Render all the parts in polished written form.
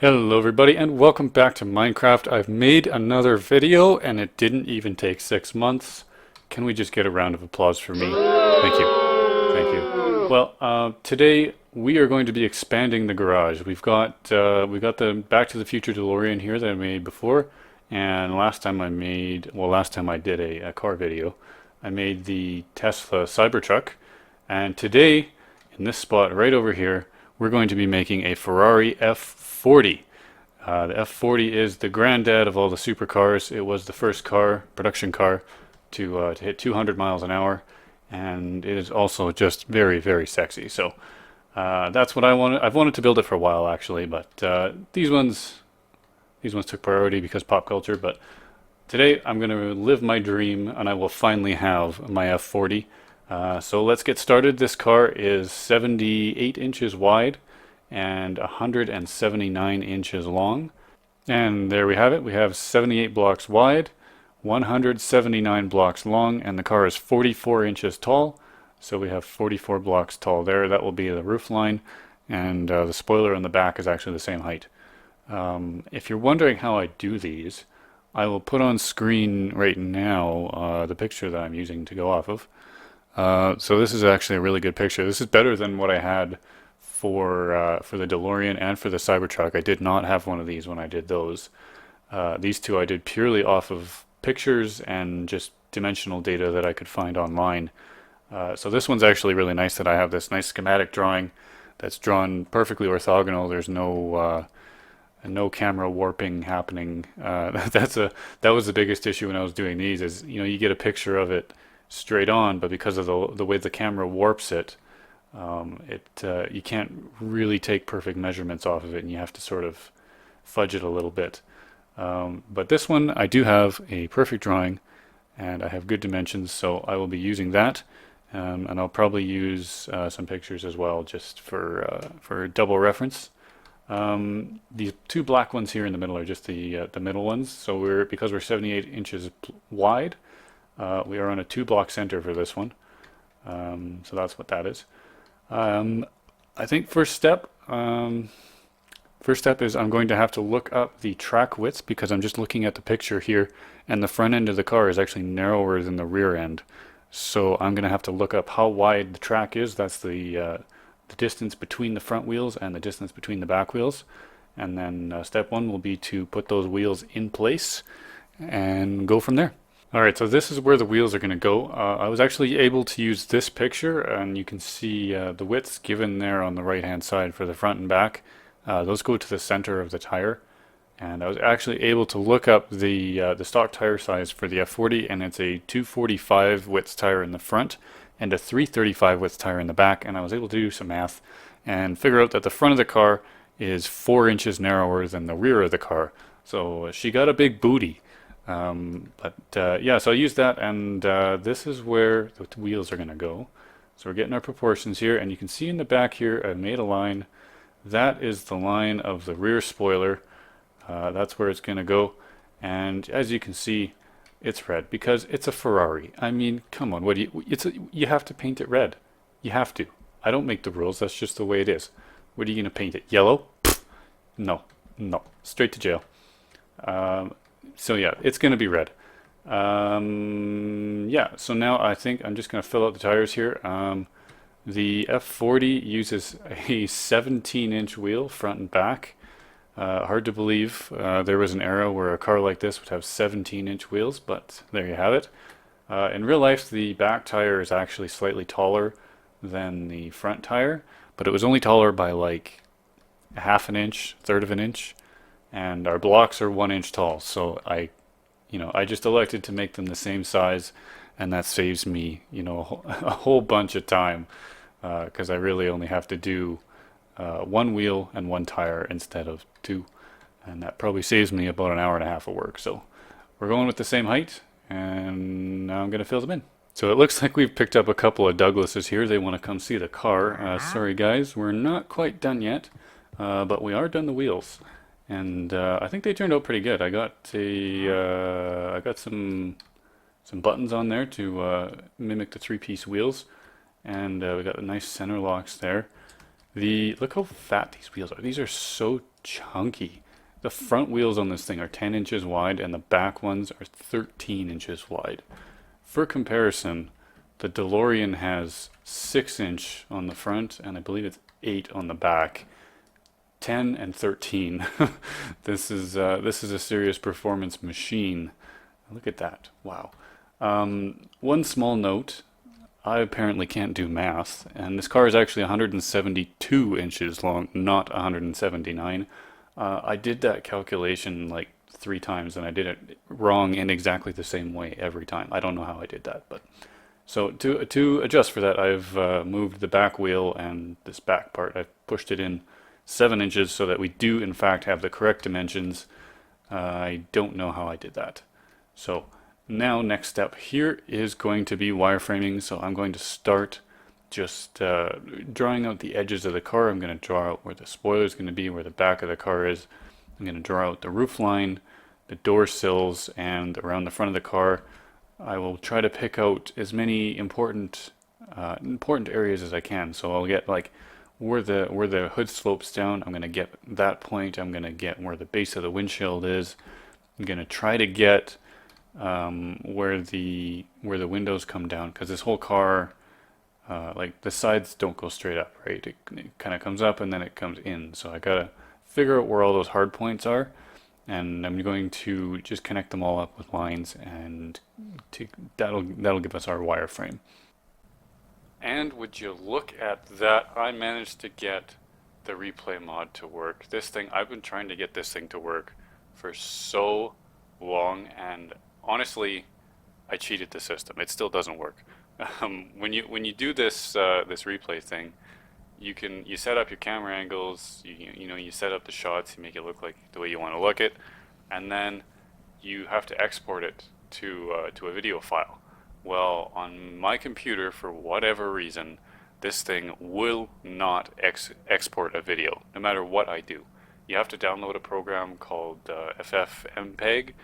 Hello everybody and welcome back to Minecraft. I've made another video and it didn't even take 6 months. Can we just get a round of applause for me? Thank you. Thank you. Well, today we are going to be expanding the garage. We got the Back to the Future DeLorean here that I made before, and last time I did a car video, I made the Tesla Cybertruck, and today in this spot right over here, we're going to be making a Ferrari F40. The F40 is the granddad of all the supercars. It was the first production car, to hit 200 miles an hour, and it is also just very, very sexy. So that's what I wanted. I've wanted to build it for a while actually, but these ones took priority because pop culture. But today I'm going to live my dream, and I will finally have my F40. So let's get started. This car is 78 inches wide and 179 inches long. And there we have it. We have 78 blocks wide, 179 blocks long, and the car is 44 inches tall. So we have 44 blocks tall there. That will be the roof line, and the spoiler on the back is actually the same height. If you're wondering how I do these, I will put on screen right now the picture that I'm using to go off of. So this is actually a really good picture. This is better than what I had for the DeLorean and for the Cybertruck. I did not have one of these when I did those. These two I did purely off of pictures and just dimensional data that I could find online. So this one's actually really nice that I have this nice schematic drawing that's drawn perfectly orthogonal. There's no camera warping happening. That was the biggest issue when I was doing these. Is you get a picture of it straight on, but because of the way the camera warps it, you can't really take perfect measurements off of it, and you have to sort of fudge it a little bit. But this one I do have a perfect drawing, and I have good dimensions, so I will be using that, and I'll probably use some pictures as well, just for double reference. These two black ones here in the middle are just the middle ones. So because we're 78 inches wide, we are on a 2 block center for this one. So that's what that is. I think first step is I'm going to have to look up the track width, because I'm just looking at the picture here, and the front end of the car is actually narrower than the rear end. So I'm going to have to look up how wide the track is. That's the distance between the front wheels and the distance between the back wheels. And then step one will be to put those wheels in place and go from there. Alright, so this is where the wheels are going to go. I was actually able to use this picture, and you can see the widths given there on the right hand side for the front and back. Those go to the center of the tire, and I was actually able to look up the stock tire size for the F40, and it's a 245 width tire in the front and a 335 width tire in the back, and I was able to do some math and figure out that the front of the car is 4 inches narrower than the rear of the car. So she got a big booty. Yeah, so I used that, and this is where the wheels are going to go. So we're getting our proportions here, and you can see in the back here I made a line. That is the line of the rear spoiler. That's where it's going to go, and as you can see, it's red because it's a Ferrari. I mean, come on, you have to paint it red. You have to. I don't make the rules, that's just the way it is. What are you going to paint it? Yellow? Pfft. No, straight to jail. So yeah, it's going to be red. Yeah, so now I think I'm just going to fill out the tires here. The F40 uses a 17-inch wheel front and back. Hard to believe there was an era where a car like this would have 17-inch wheels, but there you have it. In real life, the back tire is actually slightly taller than the front tire, but it was only taller by like a half an inch, third of an inch. And our blocks are 1 inch tall, so I just elected to make them the same size, and that saves me, a whole bunch of time, because I really only have to do one wheel and one tire instead of two, and that probably saves me about an hour and a half of work. So we're going with the same height, and now I'm going to fill them in. So it looks like we've picked up a couple of Douglases here. They want to come see the car. Sorry guys, we're not quite done yet, but we are done the wheels. And I think they turned out pretty good. I got some buttons on there to mimic the 3-piece wheels, and we got the nice center locks there. Look how fat these wheels are. These are so chunky. The front wheels on this thing are 10 inches wide and the back ones are 13 inches wide. For comparison, the DeLorean has 6-inch on the front and I believe it's 8 on the back. 10 and 13. This is a serious performance machine. Look at that. Wow. One small note. I apparently can't do math, and this car is actually 172 inches long, not 179. I did that calculation like 3 times, and I did it wrong in exactly the same way every time. I don't know how I did that, but so to adjust for that, I've moved the back wheel and this back part. I've pushed it in 7 inches so that we do in fact have the correct dimensions. I don't know how I did that. So now next step here is going to be wireframing. So I'm going to start just drawing out the edges of the car. I'm going to draw out where the spoiler is going to be, where the back of the car is. I'm going to draw out the roof line, the door sills, and around the front of the car. I will try to pick out as many important areas as I can. So I'll get like where the hood slopes down. I'm going to get that point. I'm going to get where the base of the windshield is. I'm going to try to get where the windows come down, because this whole car, like the sides don't go straight up, right? It kind of comes up and then it comes in. So I gotta figure out where all those hard points are, and I'm going to just connect them all up with lines, and that'll give us our wireframe. And would you look at that? I managed to get the replay mod to work. This thing, I've been trying to get this thing to work for so long, and honestly, I cheated the system. It still doesn't work. When you do this this replay thing, you set up your camera angles. You set up the shots. You make it look like the way you want to look it, and then you have to export it to a video file. Well, on my computer, for whatever reason, this thing will not export a video, no matter what I do. You have to download a program called FFmpeg.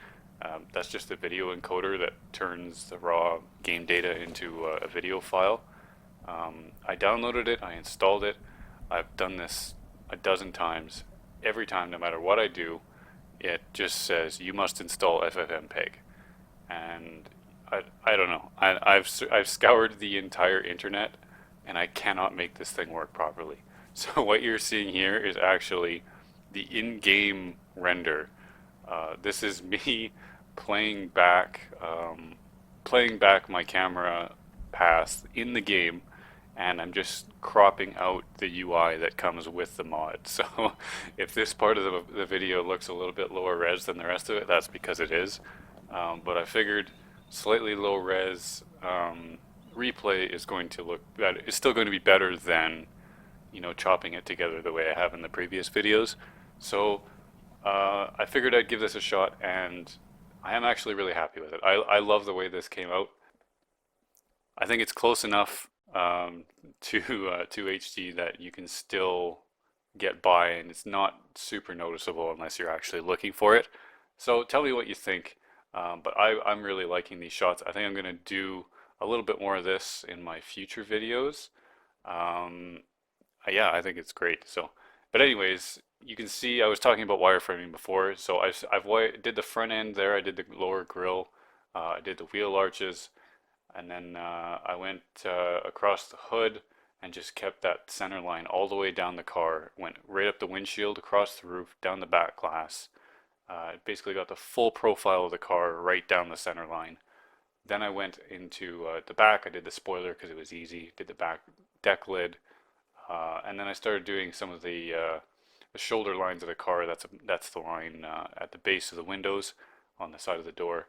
That's just a video encoder that turns the raw game data into a video file. I downloaded it, I installed it. I've done this a dozen times. Every time, no matter what I do, it just says you must install FFmpeg. And I don't know. I've scoured the entire internet and I cannot make this thing work properly. So what you're seeing here is actually the in-game render. This is me playing back my camera path in the game, and I'm just cropping out the UI that comes with the mod. So if this part of the video looks a little bit lower res than the rest of it, that's because it is. But I figured slightly low res replay is going to look better. It's still going to be better than chopping it together the way I have in the previous videos. So I figured I'd give this a shot, and I am actually really happy with it. I love the way this came out. I think it's close enough to HD that you can still get by, and it's not super noticeable unless you're actually looking for it. So tell me what you think. But I'm really liking these shots. I think I'm going to do a little bit more of this in my future videos. Yeah, I think it's great. So, but anyways, you can see I was talking about wireframing before. So did the front end there. I did the lower grille. I did the wheel arches, and then I went across the hood and just kept that center line all the way down the car. Went right up the windshield, across the roof, down the back glass. Basically got the full profile of the car right down the center line. Then I went into the back. I did the spoiler because it was easy. Did the back deck lid, and then I started doing some of the shoulder lines of the car. That's the line at the base of the windows on the side of the door.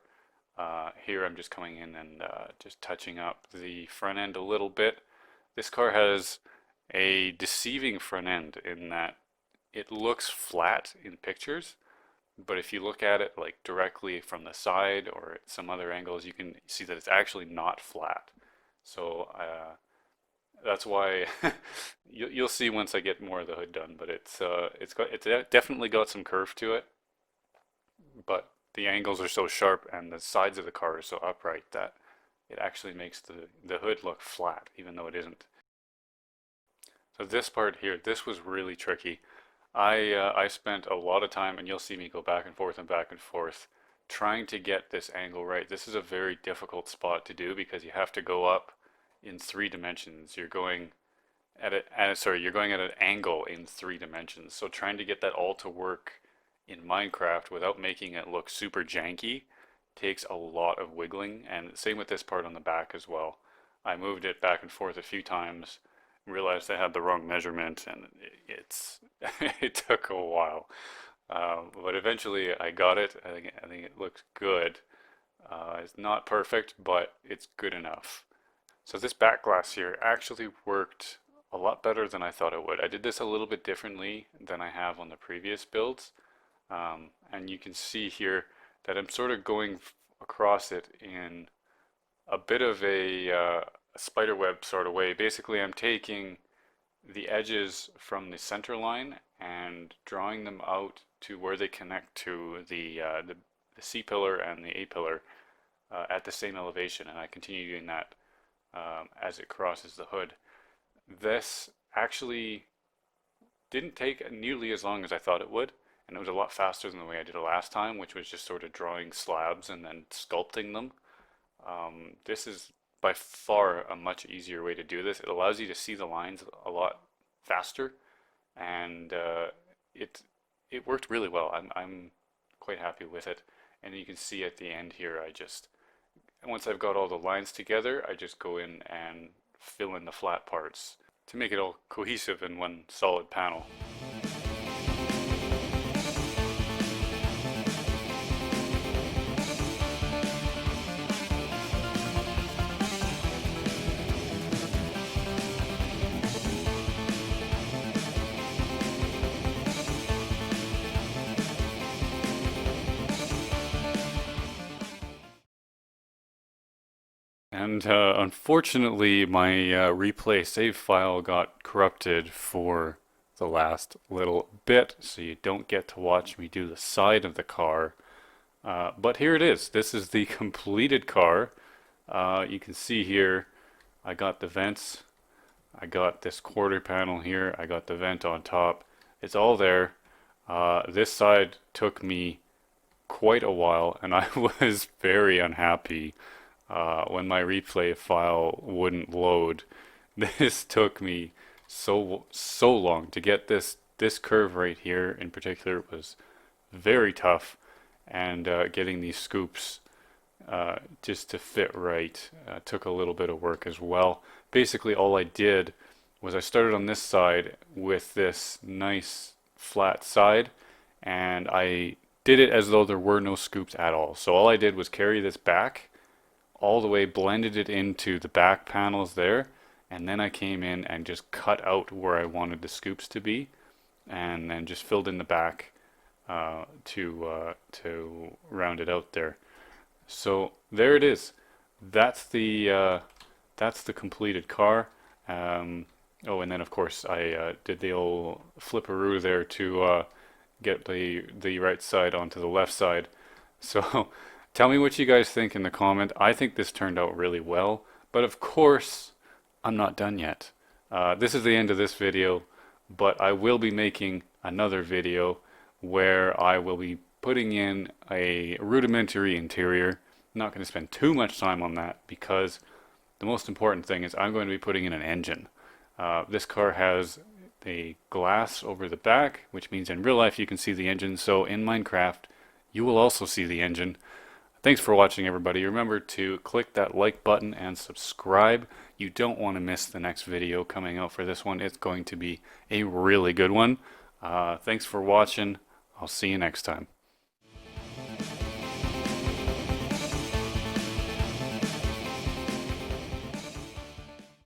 Here I'm just coming in and just touching up the front end a little bit. This car has a deceiving front end in that it looks flat in pictures, but if you look at it like directly from the side or at some other angles, you can see that it's actually not flat. So that's why you'll see once I get more of the hood done. But it's definitely got some curve to it, but the angles are so sharp and the sides of the car are so upright that it actually makes the hood look flat, even though it isn't. So this part here, this was really tricky. I spent a lot of time, and you'll see me go back and forth, trying to get this angle right. This is a very difficult spot to do because you have to go up in 3 dimensions. You're going you're going at an angle in 3 dimensions. So trying to get that all to work in Minecraft without making it look super janky takes a lot of wiggling, and same with this part on the back as well. I moved it back and forth a few times, realized I had the wrong measurement, and it's it took a while. But eventually I got it. I think it looks good. It's not perfect, but it's good enough. So this back glass here actually worked a lot better than I thought it would. I did this a little bit differently than I have on the previous builds. And you can see here that I'm sort of going across it in a bit of a spider web sort of way. Basically, I'm taking the edges from the center line and drawing them out to where they connect to the C pillar and the A pillar at the same elevation, and I continue doing that as it crosses the hood. This actually didn't take nearly as long as I thought it would, and it was a lot faster than the way I did it last time, which was just sort of drawing slabs and then sculpting them. This is by far a much easier way to do this. It allows you to see the lines a lot faster, and it worked really well. I'm quite happy with it, and you can see at the end here, once I've got all the lines together, I just go in and fill in the flat parts to make it all cohesive in one solid panel. And unfortunately, my replay save file got corrupted for the last little bit, so you don't get to watch me do the side of the car. But here it is. This is the completed car. You can see here, I got the vents. I got this quarter panel here. I got the vent on top. It's all there. This side took me quite a while, and I was very unhappy when my replay file wouldn't load. This took me so long to get this curve right here in particular was very tough, and getting these scoops just to fit right took a little bit of work as well. Basically, all I did was I started on this side with this nice flat side, and I did it as though there were no scoops at all. So all I did was carry this back all the way, blended it into the back panels there, and then I came in and just cut out where I wanted the scoops to be, and then just filled in the back to round it out there. So there it is. That's the completed car. Oh, and then of course I did the old flipperoo there to get the right side onto the left side. So tell me what you guys think in the comment. I think this turned out really well, but of course I'm not done yet. This is the end of this video, but I will be making another video where I will be putting in a rudimentary interior. I'm not going to spend too much time on that because the most important thing is I'm going to be putting in an engine. This car has a glass over the back, which means in real life you can see the engine. So in Minecraft, you will also see the engine. Thanks for watching, everybody. Remember to click that like button and subscribe. You don't want to miss the next video coming out for this one. It's going to be a really good one. Thanks for watching. I'll see you next time.